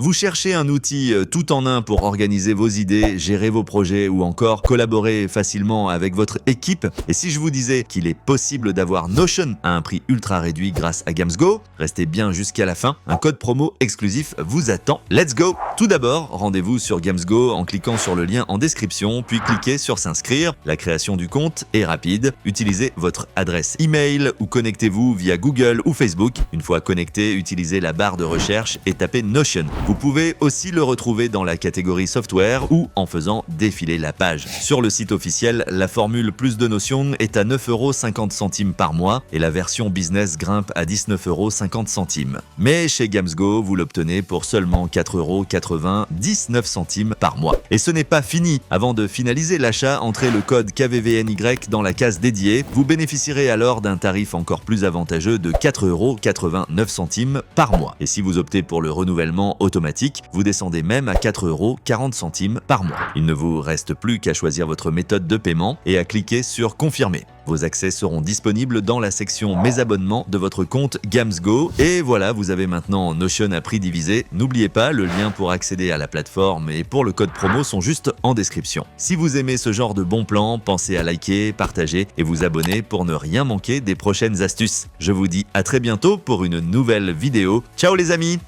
Vous cherchez un outil tout en un pour organiser vos idées, gérer vos projets ou encore collaborer facilement avec votre équipe. Et si je vous disais qu'il est possible d'avoir Notion à un prix ultra réduit grâce à GamsGo, restez bien jusqu'à la fin, un code promo exclusif vous attend. Let's go! Tout d'abord, rendez-vous sur GamsGo en cliquant sur le lien en description, puis cliquez sur s'inscrire. La création du compte est rapide. Utilisez votre adresse email ou connectez-vous via Google ou Facebook. Une fois connecté, utilisez la barre de recherche et tapez Notion. Vous pouvez aussi le retrouver dans la catégorie software ou en faisant défiler la page. Sur le site officiel, la formule plus de Notion est à 9,50 € par mois et la version business grimpe à 19,50 €. Mais chez GamsGo, vous l'obtenez pour seulement 4,99 € par mois. Et ce n'est pas fini. Avant de finaliser l'achat, entrez le code KVVNY dans la case dédiée. Vous bénéficierez alors d'un tarif encore plus avantageux de 4,89 € par mois. Et si vous optez pour le renouvellement automatique, vous descendez même à 4,40 € par mois. Il ne vous reste plus qu'à choisir votre méthode de paiement et à cliquer sur Confirmer. Vos accès seront disponibles dans la section Mes abonnements de votre compte GamsGo. Et voilà, vous avez maintenant Notion à prix divisé. N'oubliez pas, le lien pour accéder à la plateforme et pour le code promo sont juste en description. Si vous aimez ce genre de bons plans, pensez à liker, partager et vous abonner pour ne rien manquer des prochaines astuces. Je vous dis à très bientôt pour une nouvelle vidéo. Ciao les amis!